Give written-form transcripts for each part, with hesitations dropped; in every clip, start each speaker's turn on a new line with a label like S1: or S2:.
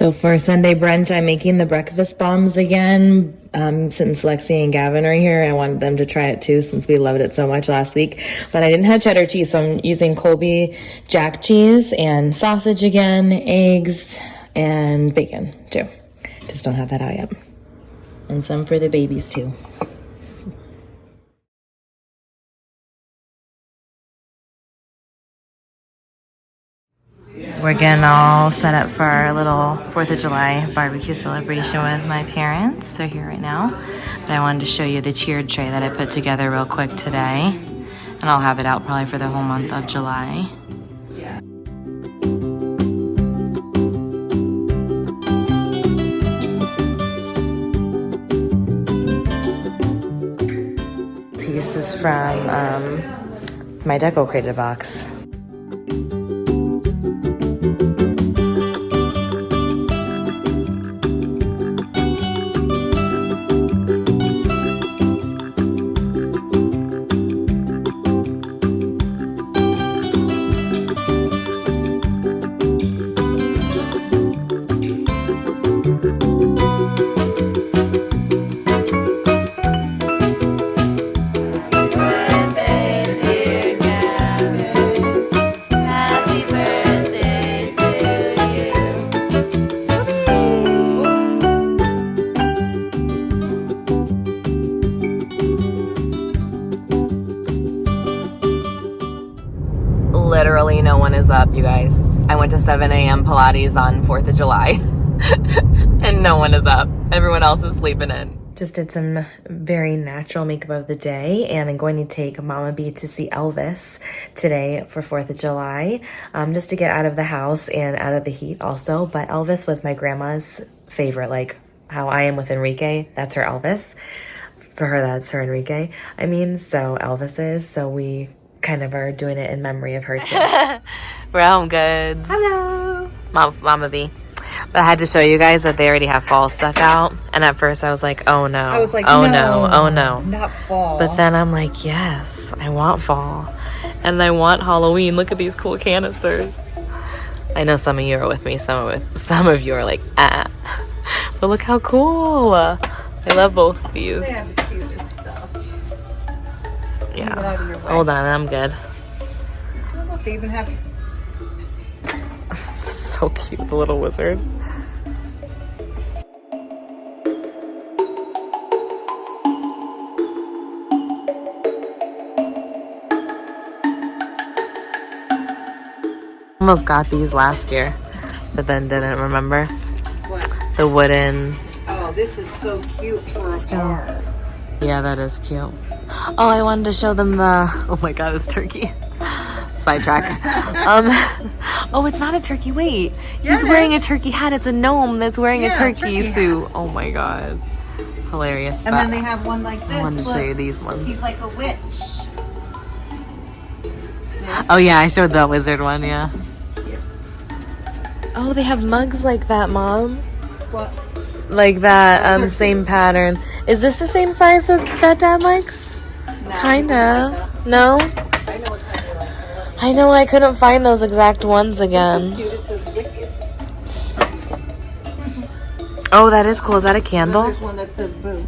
S1: So for Sunday brunch, I'm making the breakfast bombs again. Since Lexi and Gavin are here, and I wanted them to try it too since we loved it so much last week. But I didn't have cheddar cheese, so I'm using Colby jack cheese and sausage again, eggs, and bacon too. Just don't have that out yet. And some for the babies too. We're getting all set up for our little 4th of July barbecue celebration with my parents. They're here right now. But I wanted to show you the tiered tray that I put together real quick today. And I'll have it out probably for the whole month of July. This is from my Decor created box. Literally no one is up, you guys. I went to 7 a.m. Pilates on 4th of July and no one is up. Everyone else is sleeping in. Just did some very natural makeup of the day, and I'm going to take Mama B to see Elvis today for 4th of July, just to get out of the house and out of the heat also. But Elvis was my grandma's favorite, like how I am with Enrique, that's her Elvis. For her, that's her Enrique. I mean, so Elvis is, so we kind of are doing it in memory of her too. We're home goods. Hello. Mama B. But I had to show you guys that they already have fall stuff out. And at first I was like, oh no. I was like, oh no, oh no. Not fall. But then I'm like, yes, I want fall. And I want Halloween. Look at these cool canisters. I know some of you are with me. Some of you are like, ah. But look how cool. I love both of these. They have the cutest stuff. Yeah. Hold on, I'm good. Oh, look, they even have... So cute, the little wizard. Almost got these last year, but then didn't remember. What? The wooden... Oh, this is so cute for a bar. Yeah, that is cute. Oh, I wanted to show them the... Oh my god, it's turkey. Sidetrack. Oh, it's not a turkey. Wait. He's wearing a turkey hat. It's a gnome that's wearing a turkey suit. Oh my god. Hilarious.
S2: And then they have one like this.
S1: I wanted to show you these ones.
S2: He's like a witch. Yeah.
S1: Oh yeah, I showed the wizard one, yeah. Oh, they have mugs like that, Mom.
S2: What?
S1: Like that, same pattern. Is this the same size that Dad likes?
S2: No,
S1: kinda. No? I know, I couldn't find those exact ones again.
S2: This is cute. It says Wicked.
S1: Oh, that is cool. Is that a candle?
S2: There's one that says Boo.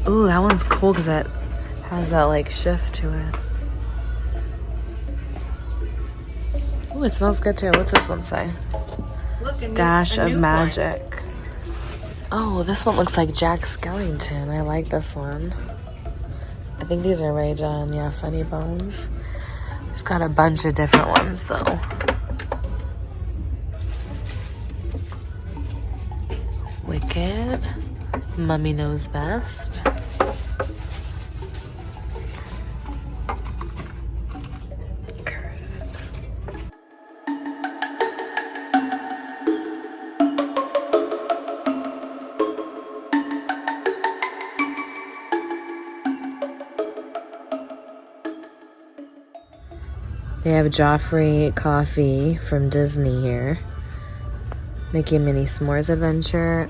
S1: Ooh, that one's cool because it has that like shift to it. Ooh, it smells good too. What's this one say?
S2: Look,
S1: Dash of Magic. One. Oh, this one looks like Jack Skellington. I like this one. I think these are Ray John. Yeah, Funny Bones. We've got a bunch of different ones though. Wicked. Mummy Knows Best. Cursed. They have Joffrey coffee from Disney here. Mickey and Minnie S'mores Adventure,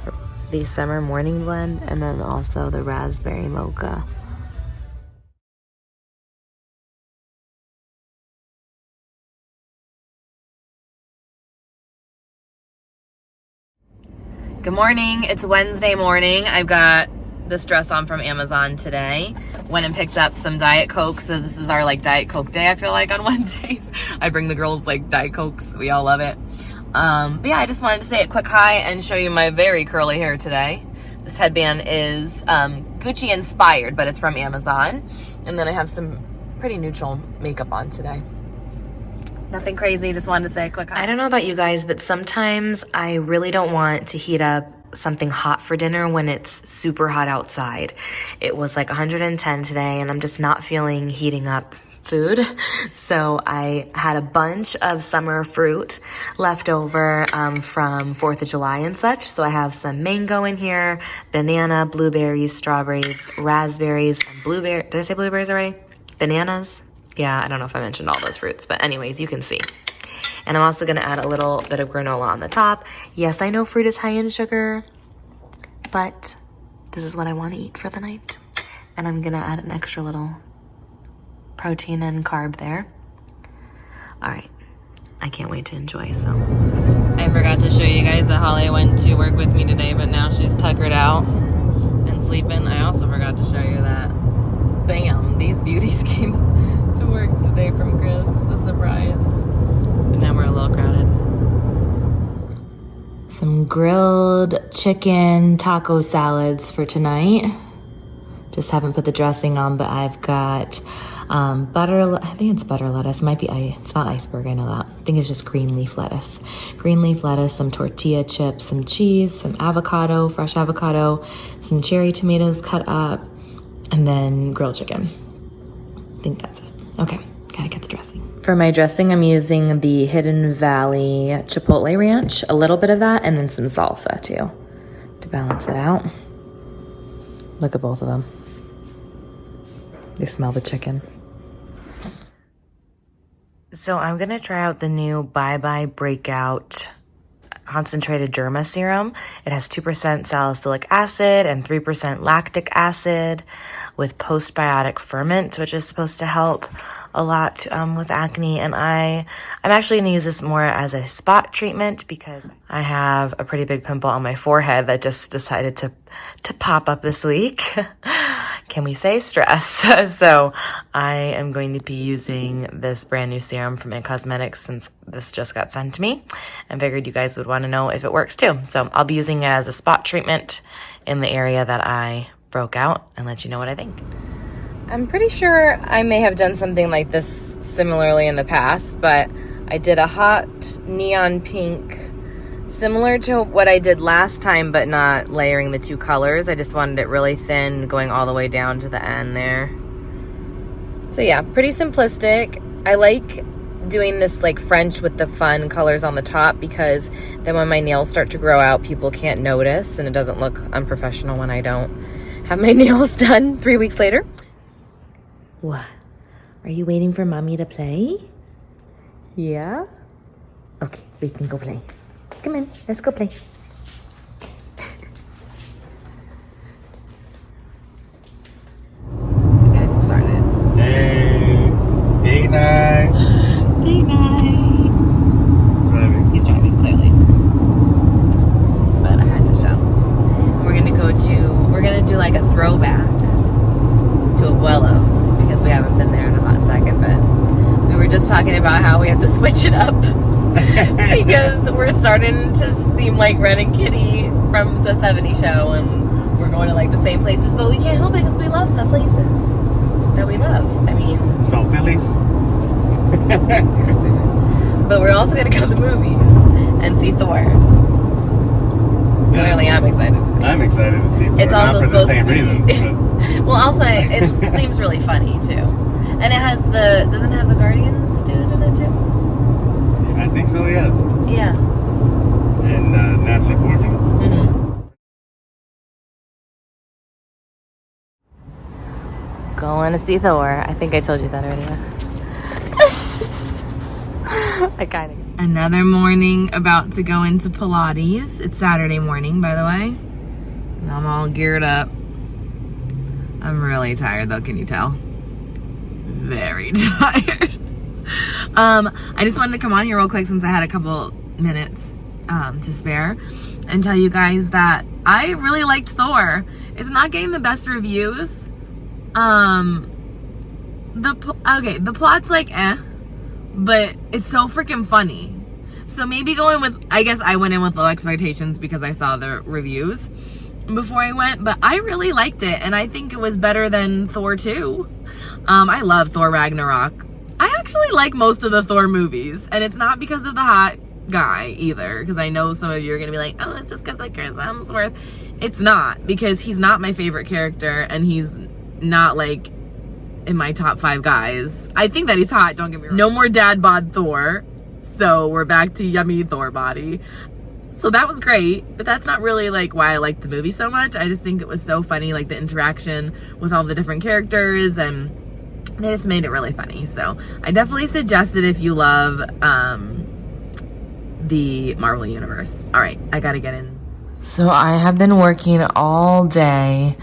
S1: the Summer Morning Blend, and then also the Raspberry Mocha. Good morning. It's Wednesday morning. I've got this dress on from Amazon today. Went and picked up some Diet Cokes. So this is our like Diet Coke day, I feel like, on Wednesdays. I bring the girls like Diet Cokes. We all love it. But yeah, I just wanted to say a quick hi and show you my very curly hair today. This headband is Gucci inspired, but it's from Amazon. And then I have some pretty neutral makeup on today. Nothing crazy, just wanted to say a quick hi. I don't know about you guys, but sometimes I really don't want to heat up something hot for dinner when it's super hot outside. It was like 110 today and I'm just not feeling heating up food. So I had a bunch of summer fruit left over from 4th of July and such. So I have some mango in here, banana, blueberries, strawberries, raspberries, and blueberry. Did I say blueberries already? Bananas. Yeah, I don't know if I mentioned all those fruits, but anyways, you can see. And I'm also gonna add a little bit of granola on the top. Yes, I know fruit is high in sugar, but this is what I wanna eat for the night. And I'm gonna add an extra little protein and carb there. All right, I can't wait to enjoy, so. I forgot to show you guys that Holly went to work with me today, but now she's tuckered out and sleeping. I also forgot to show you that, bam, these beauties came to work today from Chris, a surprise. But now we're a little crowded. Some grilled chicken taco salads for tonight. Just haven't put the dressing on, but I've got I think it's butter lettuce. It might be, it's not iceberg, I know that. I think it's just green leaf lettuce. Green leaf lettuce, some tortilla chips, some cheese, some avocado, fresh avocado, some cherry tomatoes cut up, and then grilled chicken. I think that's it. Okay, gotta get the dressing. For my dressing, I'm using the Hidden Valley Chipotle Ranch, a little bit of that, and then some salsa too, to balance it out. Look at both of them. They smell the chicken. So I'm gonna try out the new Bye Bye Breakout Concentrated Derma Serum. It has 2% salicylic acid and 3% lactic acid with postbiotic ferment, which is supposed to help a lot with acne. And I'm actually gonna use this more as a spot treatment because I have a pretty big pimple on my forehead that just decided to pop up this week. Can we say stress? So I am going to be using this brand new serum from It Cosmetics since this just got sent to me and figured you guys would want to know if it works too. So I'll be using it as a spot treatment in the area that I broke out and let you know what I think. I'm pretty sure I may have done something like this similarly in the past, but I did a hot neon pink similar to what I did last time, but not layering the two colors. I just wanted it really thin, going all the way down to the end there. So yeah, pretty simplistic. I like doing this like French with the fun colors on the top because then when my nails start to grow out, people can't notice and it doesn't look unprofessional when I don't have my nails done 3 weeks later. What? Are you waiting for mommy to play? Yeah? Okay, we can go play. Come in, let's go play. Okay, it started.
S3: Hey, date night.
S1: Date night.
S3: Driving.
S1: He's driving, clearly. But I had to show. We're gonna do like a throwback to Abuelo's because we haven't been there in a hot second, but we were just talking about how we have to switch it up. Because we're starting to seem like Red and Kitty from the 70s show and we're going to like the same places, but we can't help it because we love the places that we love. I mean,
S3: So Phillies.
S1: but we're also going to go to the movies and see Thor. Clearly I'm excited to see
S3: I'm excited to see Thor.
S1: It's also
S3: not for the
S1: supposed
S3: same
S1: to be
S3: reasons.
S1: well, also it seems really funny too. And it has doesn't it have the Guardians dude in it too?
S3: I think so, yeah.
S1: Yeah.
S3: And Natalie Portman.
S1: Mm-hmm. Going to see Thor. I think I told you that already. I kind of. Another morning about to go into Pilates. It's Saturday morning, by the way. And I'm all geared up. I'm really tired though, can you tell? Very tired. I just wanted to come on here real quick since I had a couple minutes. to spare and tell you guys that I really liked Thor. It's not getting the best reviews. The plot's like but it's so freaking funny. So maybe going with, I guess I went in with low expectations because I saw the reviews before I went, but I really liked it, and I think it was better than Thor 2. I love Thor Ragnarok. I actually like most of the Thor movies, and it's not because of the hot guy either, because I know some of you are gonna be like, oh, it's just because of Chris Hemsworth. It's not, because he's not my favorite character, and he's not like in my top 5 guys. I think that he's hot, don't get me wrong. No more dad bod Thor, so we're back to yummy Thor body. So that was great, but that's not really like why I liked the movie so much. I just think it was so funny, like the interaction with all the different characters, and they just made it really funny. So I definitely suggest it if you love the Marvel Universe. All right, I gotta get in. So I have been working all day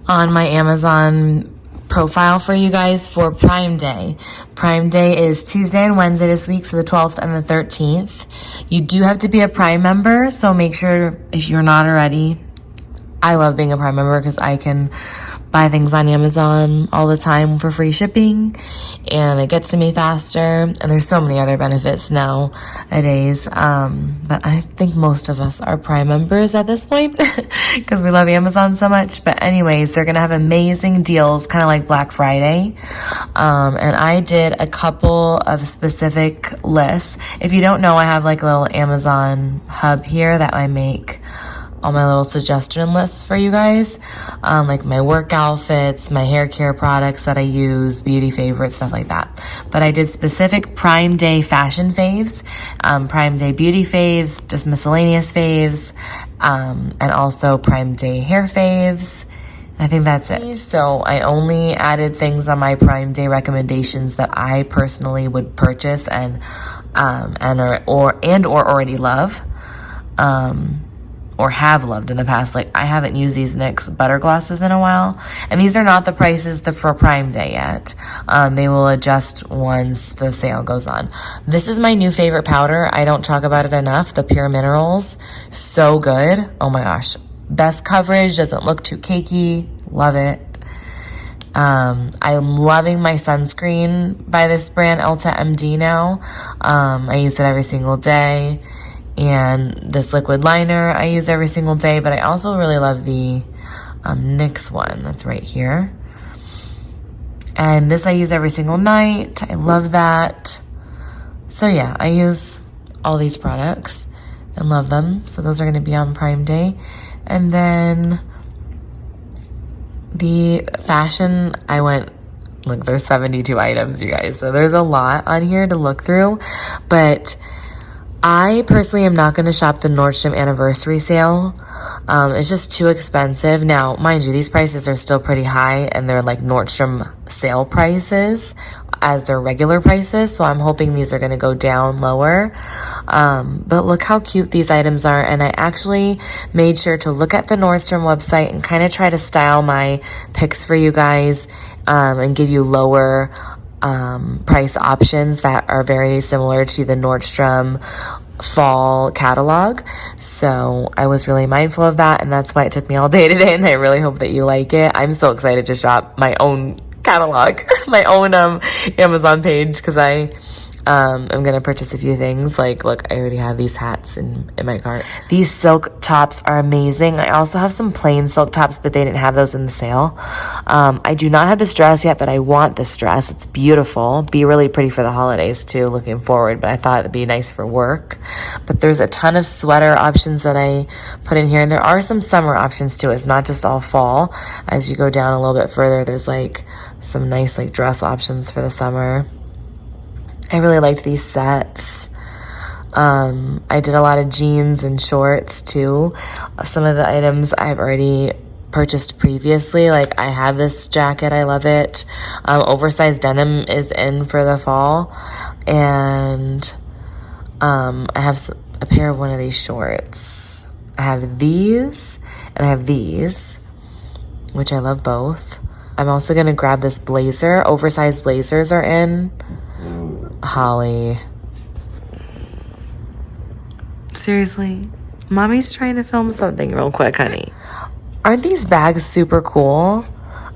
S1: on my Amazon profile for you guys for Prime Day. Prime Day is Tuesday and Wednesday this week, so the 12th and the 13th. You do have to be a Prime member, so make sure if you're not already. I love being a Prime member because I can buy things on Amazon all the time for free shipping, and it gets to me faster, and there's so many other benefits nowadays, but I think most of us are Prime members at this point because we love Amazon so much. But anyways, they're gonna have amazing deals, kind of like Black Friday, and I did a couple of specific lists. If you don't know, I have like a little Amazon hub here that I make all my little suggestion lists for you guys, like my work outfits, my hair care products that I use, beauty favorites, stuff like that. But I did specific Prime Day fashion faves, Prime Day beauty faves, just miscellaneous faves, and also Prime Day hair faves. I think that's it. So I only added things on my Prime Day recommendations that I personally would purchase and or already love. Or have loved in the past. Like, I haven't used these NYX butter glosses in a while, and these are not the prices for Prime Day yet. They will adjust once the sale goes on. This is my new favorite powder. I don't talk about it enough. The Pure Minerals, so good. Oh my gosh, best coverage, doesn't look too cakey. Love it. I'm loving my sunscreen by this brand, Ulta MD now. I use it every single day. And this liquid liner I use every single day, but I also really love the NYX one that's right here. And this I use every single night. I love that. So yeah, I use all these products and love them. So those are going to be on Prime Day. And then the fashion, I went, look, there's 72 items, you guys. So there's a lot on here to look through, but I personally am not going to shop the Nordstrom anniversary sale. It's just too expensive. Now, mind you, these prices are still pretty high, and they're like Nordstrom sale prices as their regular prices. So I'm hoping these are going to go down lower. But look how cute these items are. And I actually made sure to look at the Nordstrom website and kind of try to style my picks for you guys, and give you lower price options that are very similar to the Nordstrom fall catalog. So I was really mindful of that, and that's why it took me all day today, and I really hope that you like it. I'm so excited to shop my own catalog, my own Amazon page, because I'm gonna purchase a few things. Like, look, I already have these hats in my cart. These silk tops are amazing. I also have some plain silk tops, but they didn't have those in the sale. I do not have this dress yet, but I want this dress. It's beautiful. Be really pretty for the holidays too, looking forward, but I thought it'd be nice for work. But there's a ton of sweater options that I put in here, and there are some summer options too. It's not just all fall. As you go down a little bit further, there's like some nice like dress options for the summer. I really liked these sets. I did a lot of jeans and shorts too. Some of the items I've already purchased previously. Like, I have this jacket. I love it. Oversized denim is in for the fall. And I have a pair of one of these shorts. I have these and I have these, which I love both. I'm also going to grab this blazer. Oversized blazers are in. Holly. Seriously. Mommy's trying to film something real quick, honey. Aren't these bags super cool?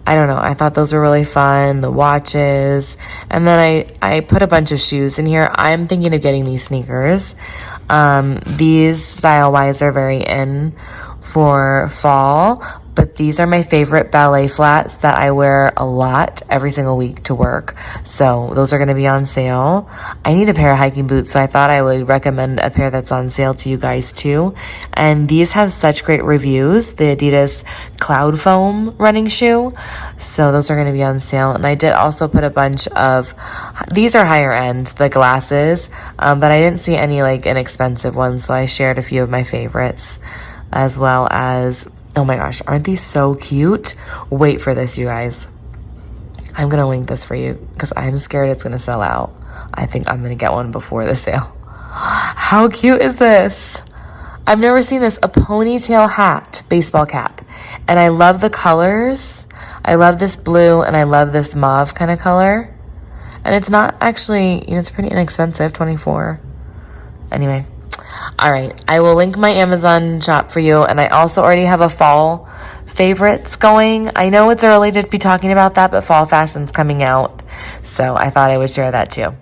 S1: I don't know. I thought those were really fun. The watches. And then I put a bunch of shoes in here. I'm thinking of getting these sneakers. These style-wise are very in for fall, but these are my favorite ballet flats that I wear a lot every single week to work. So those are going to be on sale. I need a pair of hiking boots, so I thought I would recommend a pair that's on sale to you guys too. And these have such great reviews, the Adidas Cloud Foam running shoe. So those are going to be on sale. And I did also put a bunch of, these are higher end, the glasses, but I didn't see any like inexpensive ones, so I shared a few of my favorites, as well as, oh my gosh, aren't these so cute? Wait for this, you guys. I'm gonna link this for you because I'm scared it's gonna sell out. I think I'm gonna get one before the sale. How cute is this? I've never seen this. A ponytail hat, baseball cap. And I love the colors. I love this blue and I love this mauve kind of color. And it's not actually, you know, it's pretty inexpensive, $24. Anyway. All right, I will link my Amazon shop for you, and I also already have a fall favorites going. I know it's early to be talking about that, but fall fashion's coming out, so I thought I would share that too.